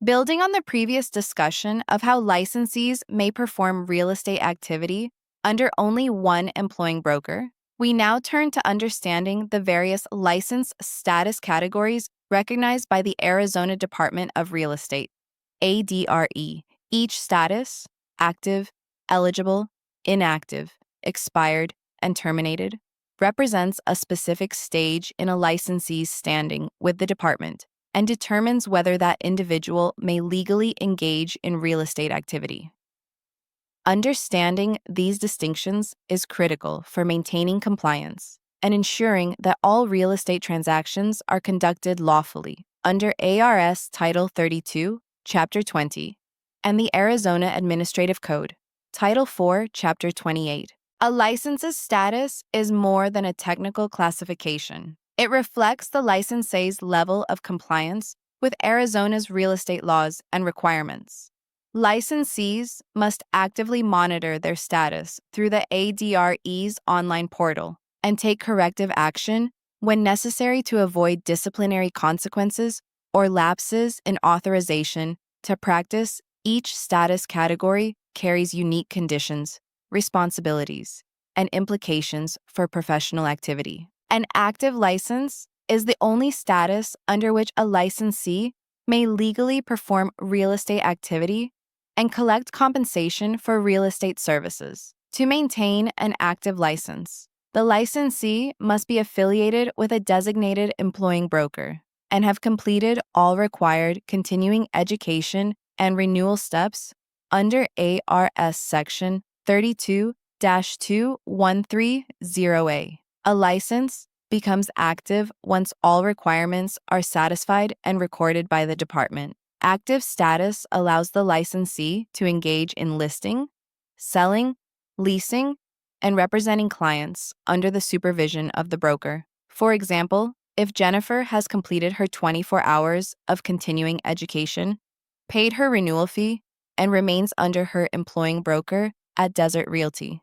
Building on the previous discussion of how licensees may perform real estate activity under only one employing broker, we now turn to understanding the various license status categories recognized by the Arizona Department of Real Estate, ADRE. Each status, active, eligible, inactive, expired, and terminated, represents a specific stage in a licensee's standing with the department and determines whether that individual may legally engage in real estate activity. Understanding these distinctions is critical for maintaining compliance and ensuring that all real estate transactions are conducted lawfully under ARS Title 32, Chapter 20, and the Arizona Administrative Code, Title 4, Chapter 28. A license's status is more than a technical classification. It reflects the licensee's level of compliance with Arizona's real estate laws and requirements. Licensees must actively monitor their status through the ADRE's online portal and take corrective action when necessary to avoid disciplinary consequences or lapses in authorization to practice. Each status category carries unique conditions, responsibilities, and implications for professional activity. An active license is the only status under which a licensee may legally perform real estate activity and collect compensation for real estate services. To maintain an active license, the licensee must be affiliated with a designated employing broker and have completed all required continuing education and renewal steps under ARS Section 32-2130A. A license becomes active once all requirements are satisfied and recorded by the department. Active status allows the licensee to engage in listing, selling, leasing, and representing clients under the supervision of the broker. For example, if Jennifer has completed her 24 hours of continuing education, paid her renewal fee, and remains under her employing broker at Desert Realty,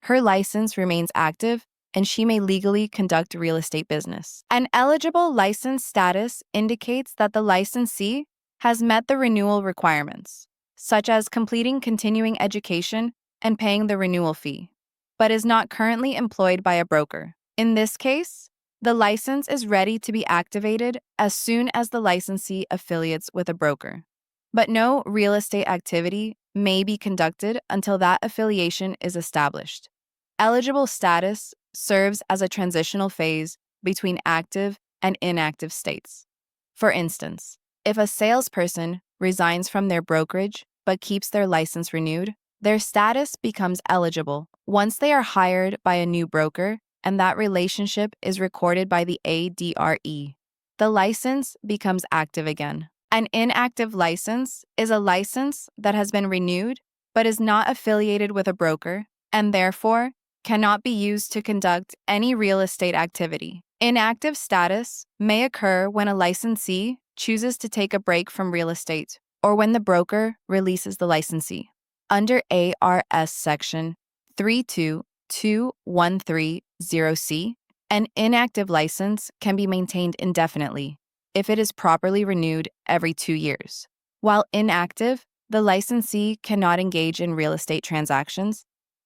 her license remains active and she may legally conduct real estate business. An eligible license status indicates that the licensee has met the renewal requirements, such as completing continuing education and paying the renewal fee, but is not currently employed by a broker. In this case, the license is ready to be activated as soon as the licensee affiliates with a broker. But no real estate activity may be conducted until that affiliation is established. Eligible status serves as a transitional phase between active and inactive states. For instance, if a salesperson resigns from their brokerage but keeps their license renewed, their status becomes eligible once they are hired by a new broker and that relationship is recorded by the ADRE. The license becomes active again. An inactive license is a license that has been renewed but is not affiliated with a broker and therefore cannot be used to conduct any real estate activity. Inactive status may occur when a licensee chooses to take a break from real estate or when the broker releases the licensee. Under ARS Section 32213(c), an inactive license can be maintained indefinitely if it is properly renewed every 2 years. While inactive, the licensee cannot engage in real estate transactions,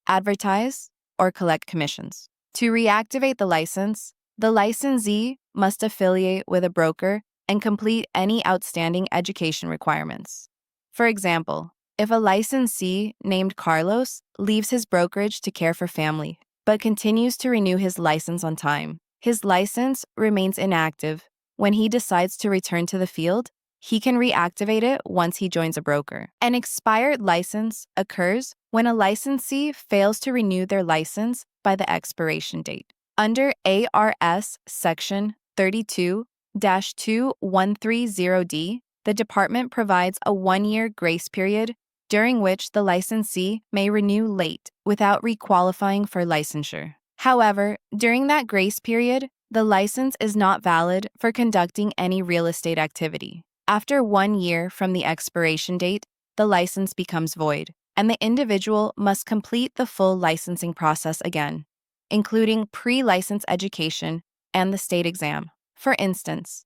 advertise, or collect commissions. To reactivate the license, the licensee must affiliate with a broker and complete any outstanding education requirements. For example, if a licensee named Carlos leaves his brokerage to care for family, but continues to renew his license on time, his license remains inactive. When he decides to return to the field, he can reactivate it once he joins a broker. An expired license occurs when a licensee fails to renew their license by the expiration date. Under ARS Section 32-2130D, the department provides a 1-year grace period during which the licensee may renew late without requalifying for licensure. However, during that grace period, the license is not valid for conducting any real estate activity. After 1 year from the expiration date, the license becomes void, and the individual must complete the full licensing process again, including pre-license education and the state exam. For instance,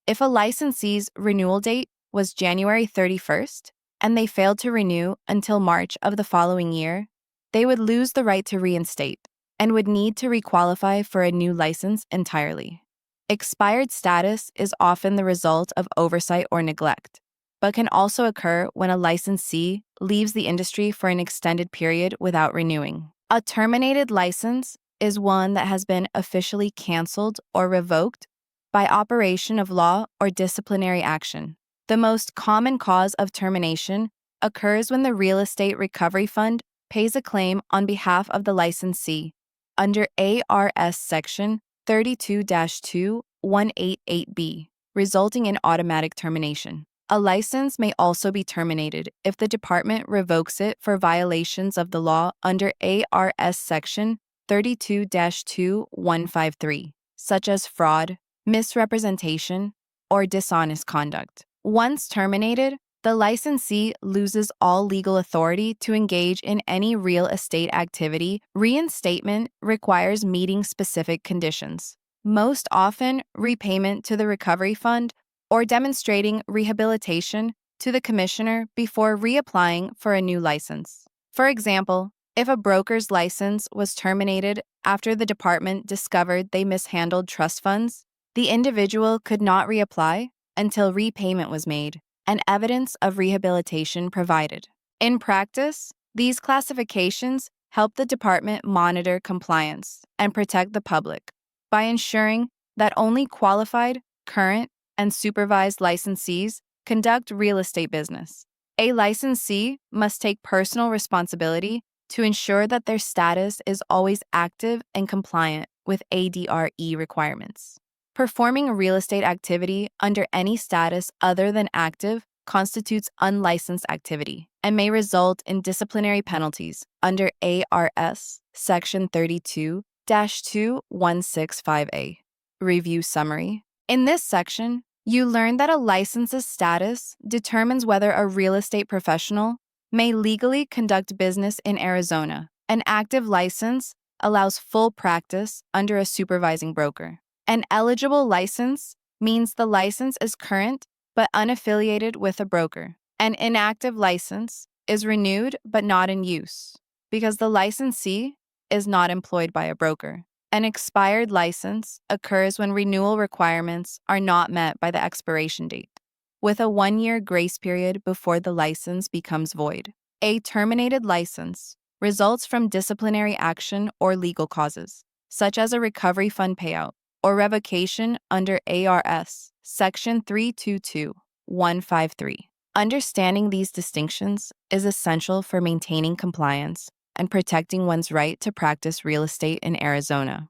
if a licensee's renewal date was January 31st, and they failed to renew until March of the following year, they would lose the right to reinstate and would need to requalify for a new license entirely. Expired status is often the result of oversight or neglect, but can also occur when a licensee leaves the industry for an extended period without renewing. A terminated license is one that has been officially canceled or revoked by operation of law or disciplinary action. The most common cause of termination occurs when the Real Estate Recovery Fund pays a claim on behalf of the licensee under ARS Section 32-2188B, resulting in automatic termination. A license may also be terminated if the department revokes it for violations of the law under ARS Section 32-2153, such as fraud, misrepresentation, or dishonest conduct. Once terminated, the licensee loses all legal authority to engage in any real estate activity. Reinstatement requires meeting specific conditions, most often repayment to the recovery fund or demonstrating rehabilitation to the commissioner before reapplying for a new license. For example, if a broker's license was terminated after the department discovered they mishandled trust funds, the individual could not reapply until repayment was made and evidence of rehabilitation provided. In practice, these classifications help the department monitor compliance and protect the public by ensuring that only qualified, current, and supervised licensees conduct real estate business. A licensee must take personal responsibility to ensure that their status is always active and compliant with ADRE requirements. Performing a real estate activity under any status other than active constitutes unlicensed activity and may result in disciplinary penalties under ARS Section 32-2165A. Review summary. In this section, you learn that a license's status determines whether a real estate professional may legally conduct business in Arizona. An active license allows full practice under a supervising broker. An eligible license means the license is current but unaffiliated with a broker. An inactive license is renewed but not in use because the licensee is not employed by a broker. An expired license occurs when renewal requirements are not met by the expiration date, with a 1-year grace period before the license becomes void. A terminated license results from disciplinary action or legal causes, such as a recovery fund payout or revocation under ARS Section 322153. Understanding these distinctions is essential for maintaining compliance and protecting one's right to practice real estate in Arizona.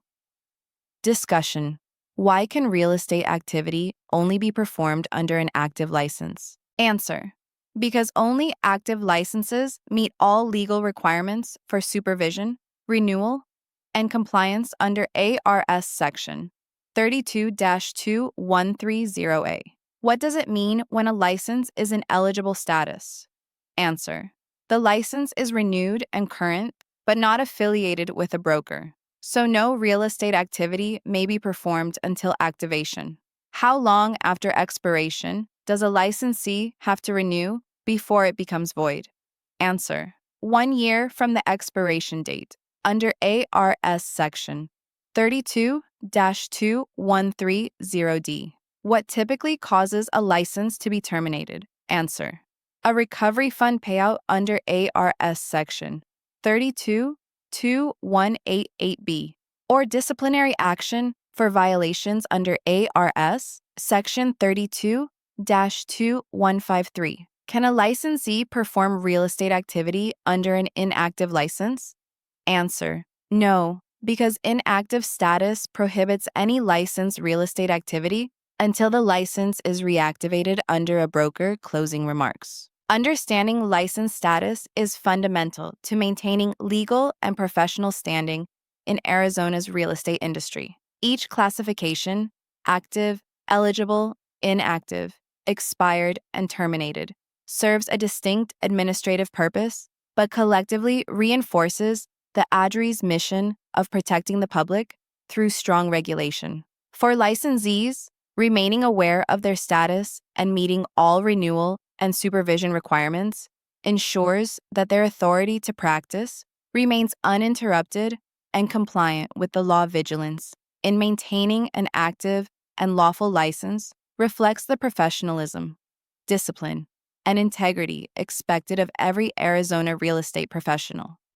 Discussion. Why can real estate activity only be performed under an active license? Answer. Because only active licenses meet all legal requirements for supervision, renewal, and compliance under ARS Section 32-2130A. What does it mean when a license is in eligible status? Answer. The license is renewed and current, but not affiliated with a broker, so no real estate activity may be performed until activation. How long after expiration does a licensee have to renew before it becomes void? Answer. 1 year from the expiration date under ARS Section 32-2130D. What typically causes a license to be terminated? Answer. A recovery fund payout under ARS Section 32-2188B, or disciplinary action for violations under ARS Section 32-2153. Can a licensee perform real estate activity under an inactive license? Answer. No, because inactive status prohibits any licensed real estate activity until the license is reactivated under a broker. Closing remarks. Understanding license status is fundamental to maintaining legal and professional standing in Arizona's real estate industry. Each classification, active, eligible, inactive, expired, and terminated, serves a distinct administrative purpose, but collectively reinforces the ADRE's mission of protecting the public through strong regulation. For licensees, Remaining aware of their status and meeting all renewal and supervision requirements ensures that their authority to practice remains uninterrupted and compliant with the law. Vigilance in maintaining an active and lawful license reflects the professionalism, discipline, and integrity expected of every Arizona real estate professional.